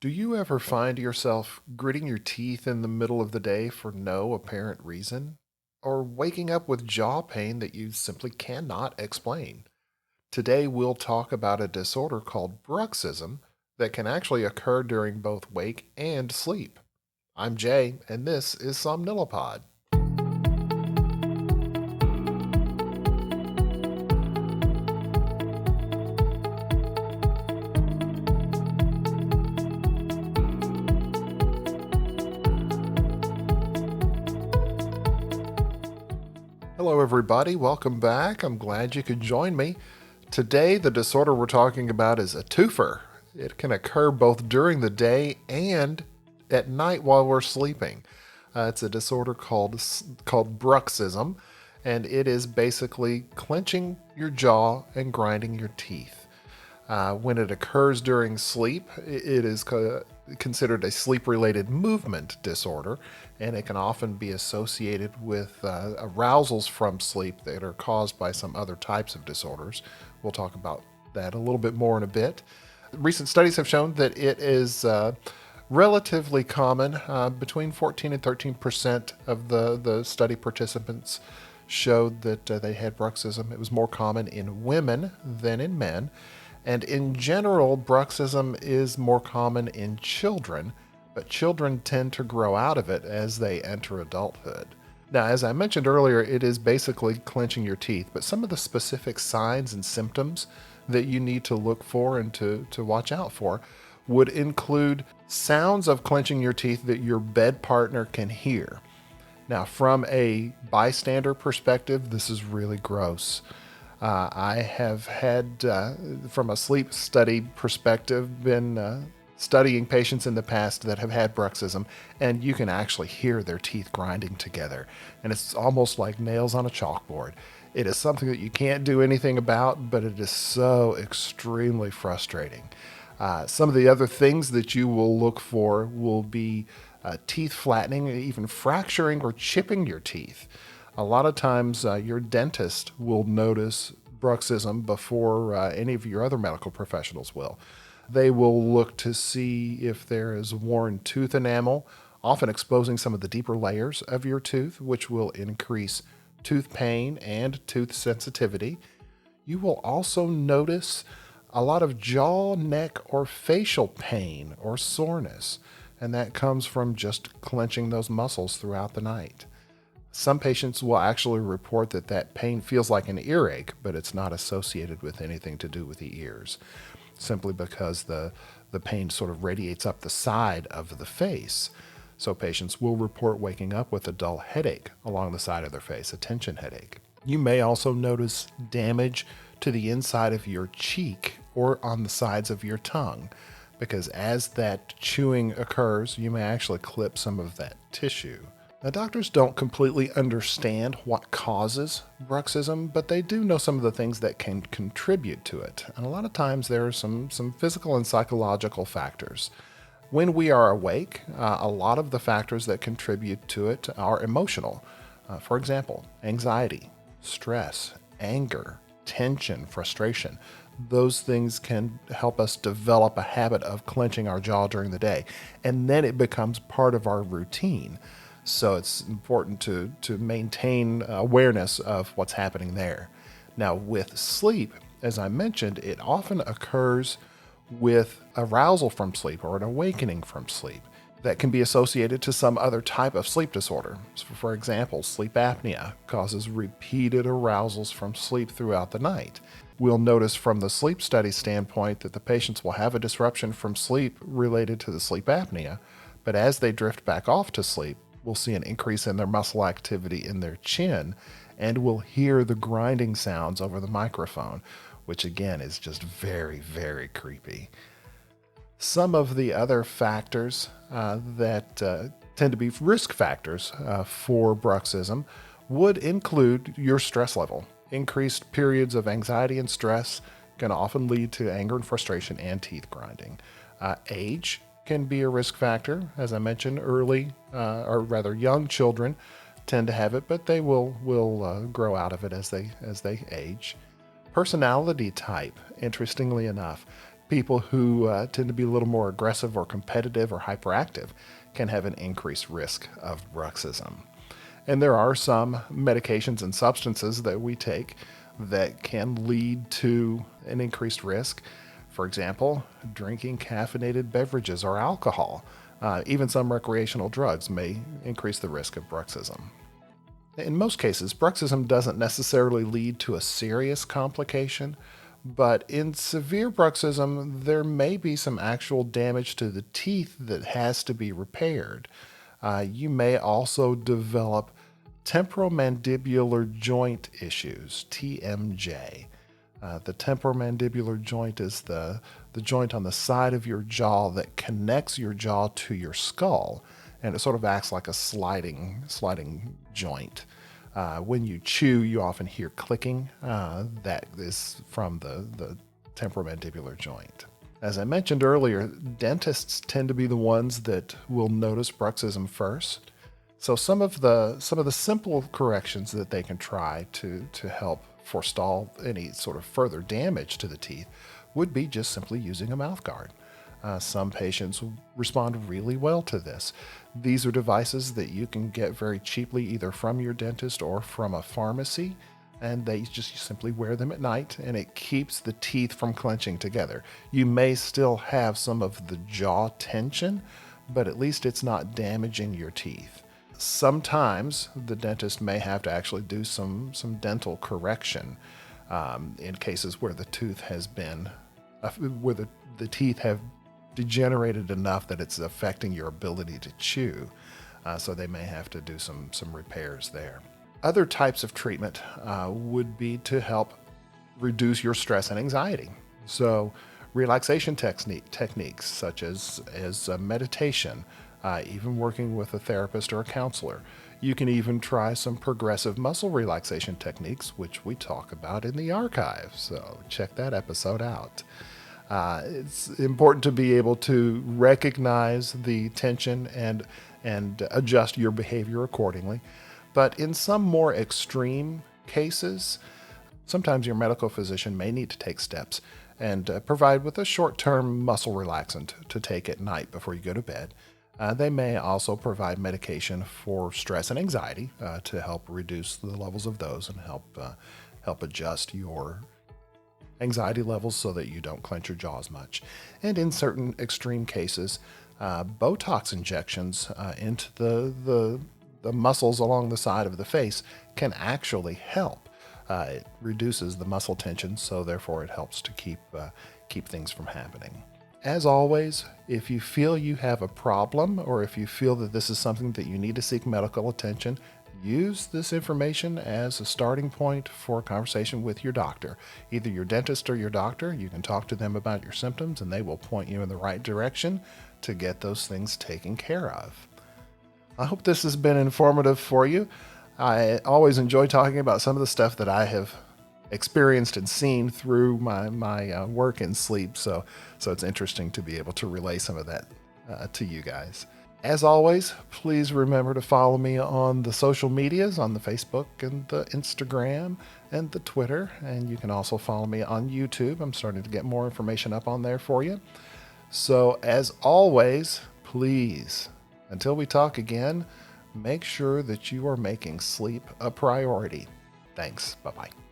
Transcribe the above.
Do you ever find yourself gritting your teeth in the middle of the day for no apparent reason? Or waking up with jaw pain that you simply cannot explain? Today, we'll talk about a disorder called bruxism that can actually occur during both wake and sleep. I'm Jay, and this is Somnilopod. Hello, everybody. Welcome back. I'm glad you could join me. Today, the disorder we're talking about is a twofer. It can occur both during the day and at night while we're sleeping. It's a disorder called bruxism, and it is basically clenching your jaw and grinding your teeth. When it occurs during sleep, it is considered a sleep-related movement disorder, and it can often be associated with arousals from sleep that are caused by some other types of disorders. We'll talk about that a little bit more in a bit. Recent studies have shown that it is relatively common. Between 14 and 13% of the study participants showed that they had bruxism. It was more common in women than in men. And in general, bruxism is more common in children, but children tend to grow out of it as they enter adulthood. Now, as I mentioned earlier, it is basically clenching your teeth, but some of the specific signs and symptoms that you need to look for and to watch out for would include sounds of clenching your teeth that your bed partner can hear. Now, from a bystander perspective, this is really gross. I have had, from a sleep study perspective, been studying patients in the past that have had bruxism, and you can actually hear their teeth grinding together. And it's almost like nails on a chalkboard. It is something that you can't do anything about, but it is so extremely frustrating. Some of the other things that you will look for will be teeth flattening, even fracturing or chipping your teeth. A lot of times, your dentist will notice bruxism before any of your other medical professionals will. They will look to see if there is worn tooth enamel, often exposing some of the deeper layers of your tooth, which will increase tooth pain and tooth sensitivity. You will also notice a lot of jaw, neck, or facial pain or soreness, and that comes from just clenching those muscles throughout the night. Some patients will actually report that pain feels like an earache, but it's not associated with anything to do with the ears, simply because the pain sort of radiates up the side of the face. So patients will report waking up with a dull headache along the side of their face, a tension headache. You may also notice damage to the inside of your cheek or on the sides of your tongue, because as that chewing occurs, you may actually clip some of that tissue. Now, doctors don't completely understand what causes bruxism, but they do know some of the things that can contribute to it. And a lot of times there are some physical and psychological factors. When we are awake, a lot of the factors that contribute to it are emotional. For example, anxiety, stress, anger, tension, frustration. Those things can help us develop a habit of clenching our jaw during the day, and then it becomes part of our routine. So it's important to maintain awareness of what's happening there. Now, with sleep, as I mentioned, it often occurs with arousal from sleep or an awakening from sleep that can be associated to some other type of sleep disorder. So for example, sleep apnea causes repeated arousals from sleep throughout the night. We'll notice from the sleep study standpoint that the patients will have a disruption from sleep related to the sleep apnea, but as they drift back off to sleep, we'll see an increase in their muscle activity in their chin, and we'll hear the grinding sounds over the microphone, which again is just very, very creepy. Some of the other factors that tend to be risk factors for bruxism would include your stress level. Increased periods of anxiety and stress can often lead to anger and frustration and teeth grinding. Age can be a risk factor. As I mentioned, or rather young children tend to have it, but they will grow out of it as they age. Personality type, interestingly enough, People who tend to be a little more aggressive or competitive or hyperactive can have an increased risk of bruxism. And there are some medications and substances that we take that can lead to an increased risk. For example, drinking caffeinated beverages or alcohol. Even some recreational drugs may increase the risk of bruxism. In most cases, bruxism doesn't necessarily lead to a serious complication, but in severe bruxism, there may be some actual damage to the teeth that has to be repaired. You may also develop temporomandibular joint issues, TMJ. The temporomandibular joint is the joint on the side of your jaw that connects your jaw to your skull, and it sort of acts like a sliding joint. When you chew, you often hear clicking. That is from the temporomandibular joint. As I mentioned earlier, dentists tend to be the ones that will notice bruxism first. So some of the simple corrections that they can try to help forestall any sort of further damage to the teeth would be just simply using a mouth guard. Some patients respond really well to this. These are devices that you can get very cheaply either from your dentist or from a pharmacy, and they just simply wear them at night, and it keeps the teeth from clenching together. You may still have some of the jaw tension, but at least it's not damaging your teeth. Sometimes the dentist may have to actually do some dental correction in cases where the tooth has been, where the teeth have degenerated enough that it's affecting your ability to chew. So they may have to do some repairs there. Other types of treatment would be to help reduce your stress and anxiety. So relaxation techniques such as meditation, even working with a therapist or a counselor. You can even try some progressive muscle relaxation techniques, which we talk about in the archive. So check that episode out. It's important to be able to recognize the tension and adjust your behavior accordingly. But in some more extreme cases, sometimes your medical physician may need to take steps and provide with a short-term muscle relaxant to take at night before you go to bed. They may also provide medication for stress and anxiety to help reduce the levels of those and help adjust your anxiety levels so that you don't clench your jaw as much. And in certain extreme cases, Botox injections into the muscles along the side of the face can actually help. It reduces the muscle tension, so therefore it helps to keep things from happening. As always, if you feel you have a problem or if you feel that this is something that you need to seek medical attention, use this information as a starting point for a conversation with your doctor. Either your dentist or your doctor. You can talk to them about your symptoms and they will point you in the right direction to get those things taken care of. I hope this has been informative for you. I always enjoy talking about some of the stuff that I have experienced and seen through my work and sleep. So it's interesting to be able to relay some of that to you guys. As always, please remember to follow me on the social medias, on the Facebook and the Instagram and the Twitter. And you can also follow me on YouTube. I'm starting to get more information up on there for you. So as always, please, until we talk again, make sure that you are making sleep a priority. Thanks. Bye-bye.